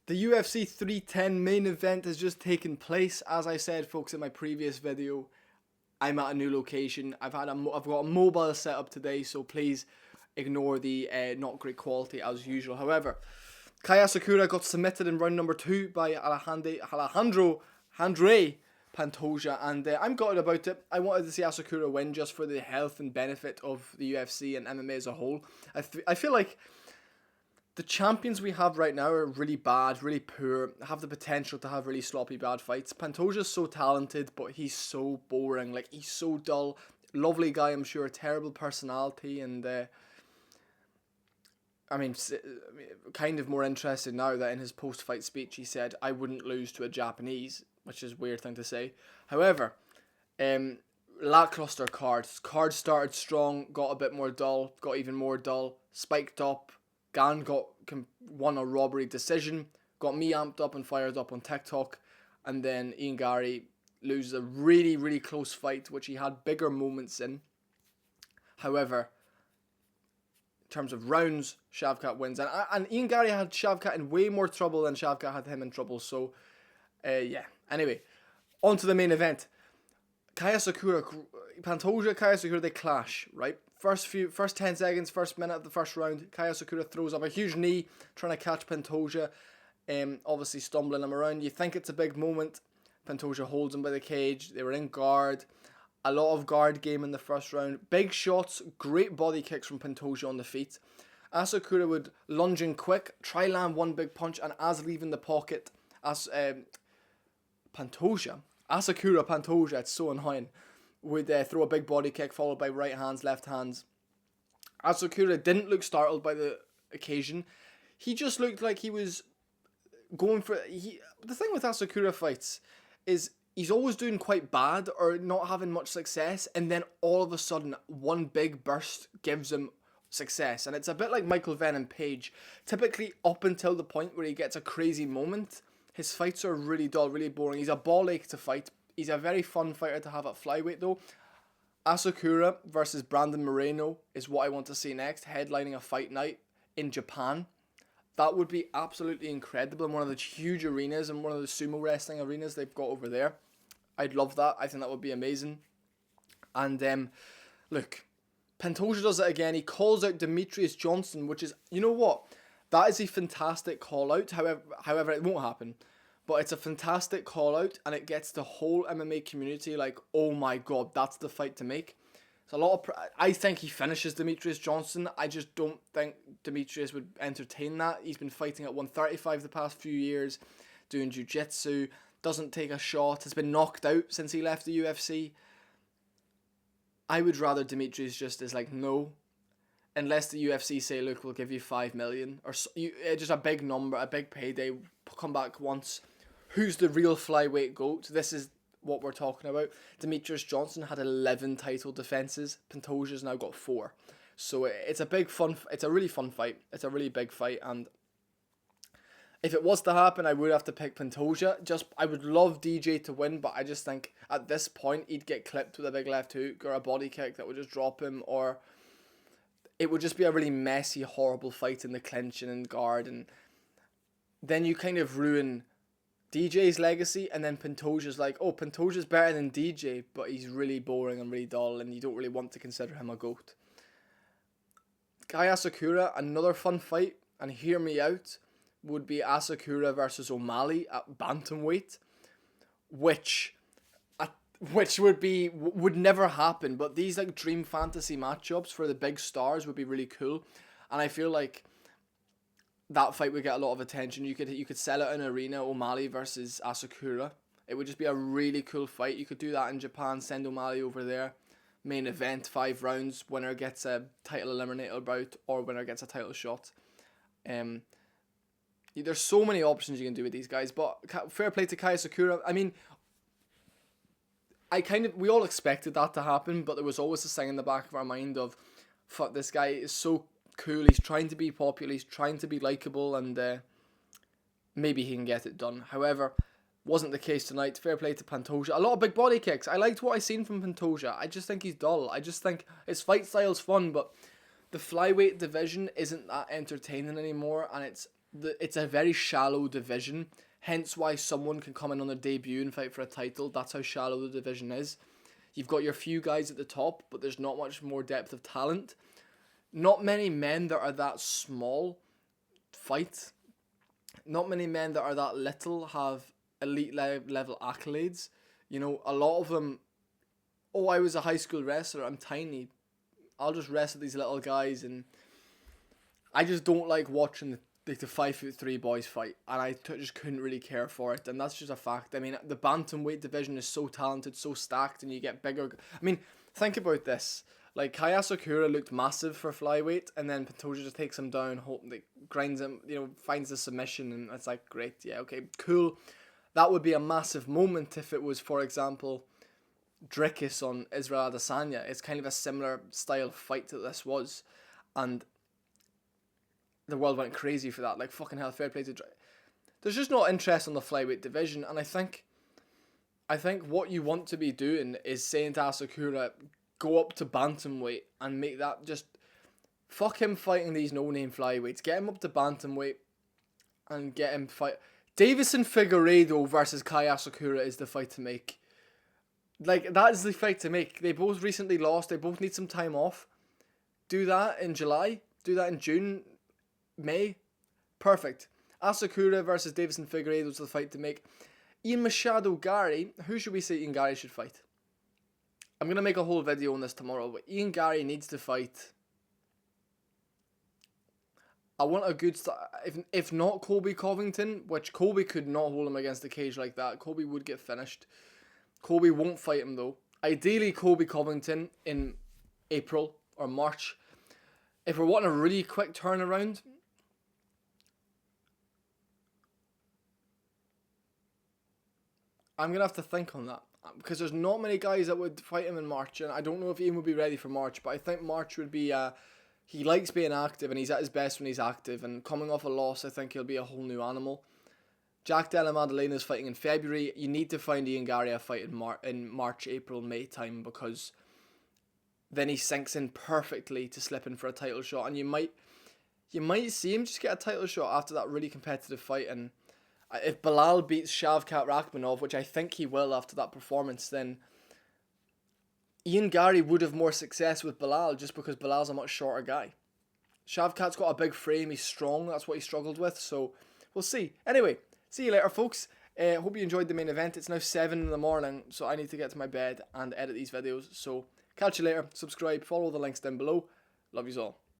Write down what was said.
The UFC 310 main event has just taken place. As I said, folks, in my previous video, I'm at a new location. I've got a mobile setup today, so please ignore the not great quality as usual. However, Kai Asakura got submitted in round number 2 by Alejandro Pantoja, and I'm gutted about it. I wanted to see Asakura win just for the health and benefit of the UFC and MMA as a whole. I feel like the champions we have right now are really bad, really poor, have the potential to have really sloppy bad fights. Pantoja's so talented, but he's so boring. Like, he's so dull. Lovely guy, I'm sure. Terrible personality, and kind of more interested now that in his post-fight speech he said, I wouldn't lose to a Japanese, which is a weird thing to say. However, lackluster cards. Cards started strong, got a bit more dull, got even more dull, spiked up. Gan won a robbery decision, got me amped up and fired up on TikTok, and then Garry loses a really, really close fight, which he had bigger moments in. However, in terms of rounds, Shavkat wins, and Garry had Shavkat in way more trouble than Shavkat had him in trouble. So, yeah. Anyway, on to the main event. Pantoja, Kai Asakura, they clash, right? First 10 seconds, first minute of the first round, Kai Asakura throws up a huge knee, trying to catch Pantoja, obviously stumbling him around. You think it's a big moment. Pantoja holds him by the cage. They were in guard. A lot of guard game in the first round. Big shots, great body kicks from Pantoja on the feet. Asakura would lunge in quick, try land one big punch, and as leaving the pocket, Asakura Pantoja, it's so annoying, would throw a big body kick followed by right hands, left hands. Asakura didn't look startled by the occasion. He just looked like he was going for... The thing with Asakura fights is he's always doing quite bad or not having much success, and then all of a sudden one big burst gives him success. And it's a bit like Michael Venom Page. Typically up until the point where he gets a crazy moment, his fights are really dull, really boring. He's a ball ache to fight. He's a very fun fighter to have at flyweight though. Asakura versus Brandon Moreno is what I want to see next, headlining a fight night in Japan. That would be absolutely incredible in one of the huge arenas and one of the sumo wrestling arenas they've got over there. I'd love that. I think that would be amazing. And look, Pantoja does it again. He calls out Demetrius Johnson, which is, you know what? That is a fantastic call out. However, it won't happen. But it's a fantastic call out, and it gets the whole MMA community like, oh my god, that's the fight to make. It's a lot of. I think he finishes Demetrius Johnson. I just don't think Demetrius would entertain that. He's been fighting at 135 the past few years, doing jiu-jitsu, doesn't take a shot, has been knocked out since he left the UFC. I would rather Demetrius just is like, no. Unless the UFC say, look, we'll give you 5 million. Or just a big number, a big payday, come back once. Who's the real flyweight GOAT? This is what we're talking about. Demetrius Johnson had 11 title defenses. Pantoja's now got 4. So it's a really fun fight. It's a really big fight, and if it was to happen, I would have to pick Pantoja. I would love DJ to win, but I just think at this point he'd get clipped with a big left hook or a body kick that would just drop him, or it would just be a really messy, horrible fight in the clinch and in guard, and then you kind of ruin DJ's legacy, and then Pantoja's like, oh, Pantoja's better than DJ, but he's really boring and really dull, and you don't really want to consider him a GOAT. Kai Asakura, another fun fight, and hear me out, would be Asakura versus O'Malley at bantamweight, which would never happen, but these like dream fantasy matchups for the big stars would be really cool, and I feel like that fight would get a lot of attention. You could sell it in an arena, O'Malley versus Asakura. It would just be a really cool fight. You could do that in Japan, send O'Malley over there, main event, 5 rounds, winner gets a title eliminator bout, or winner gets a title shot. There's so many options you can do with these guys, but fair play to Kai Asakura. I mean, we all expected that to happen, but there was always this thing in the back of our mind of, fuck, this guy is so cool, he's trying to be popular, he's trying to be likable, and maybe he can get it done. However, wasn't the case tonight. Fair play to Pantoja. A lot of big body kicks. I liked what I seen from Pantoja. I just think he's dull. I just think his fight style's fun, but the flyweight division isn't that entertaining anymore, and it's a very shallow division, hence why someone can come in on their debut and fight for a title. That's how shallow the division is. You've got your few guys at the top, but there's not much more depth of talent. Not many men that are that small fight. Not many men that are that little have elite level accolades. You know, a lot of them, oh, I was a high school wrestler, I'm tiny, I'll just wrestle these little guys, and I just don't like watching the 5'3" boys fight, and I just couldn't really care for it, and that's just a fact. I mean, the bantamweight division is so talented, so stacked, and you get bigger. I mean, think about this. Like, Asakura looked massive for flyweight, and then Pantoja just takes him down, grinds him, finds the submission, and it's like, great, yeah, okay, cool. That would be a massive moment if it was, for example, Drickus on Israel Adesanya. It's kind of a similar style fight that this was, and the world went crazy for that. Like, fucking hell, fair play to Drickus. There's just no interest on the flyweight division, and I think what you want to be doing is saying to Asakura, go up to bantamweight and make that just... Fuck him fighting these no-name flyweights. Get him up to bantamweight and get him fight... Davison Figueiredo versus Asakura is the fight to make. Like, that is the fight to make. They both recently lost. They both need some time off. Do that in July. Do that in June. May. Perfect. Asakura versus Davison Figueiredo is the fight to make. Ian Machado, Garry. Who should we say Ian Garry should fight? I'm going to make a whole video on this tomorrow, but Ian Garry needs to fight... I want a good... If not Colby Covington, which Colby could not hold him against the cage like that. Colby would get finished. Colby won't fight him though. Ideally, Colby Covington in April or March. If we're wanting a really quick turnaround, I'm going to have to think on that. Because there's not many guys that would fight him in March. And I don't know if Ian would be ready for March. But I think March would be... he likes being active, and he's at his best when he's active. And coming off a loss, I think he'll be a whole new animal. Jack Della Maddalena is fighting in February. You need to find Ian Garry a fight in March, April, May time, because then he sinks in perfectly to slip in for a title shot. And you might see him just get a title shot after that really competitive fight. And if Belal beats Shavkat Rakhmonov, which I think he will after that performance, then Ian Garry would have more success with Belal just because Belal's a much shorter guy. Shavkat's got a big frame, he's strong, that's what he struggled with, so we'll see. Anyway, see you later, folks. Hope you enjoyed the main event. It's now 7 in the morning, so I need to get to my bed and edit these videos. So catch you later, subscribe, follow the links down below. Love yous all.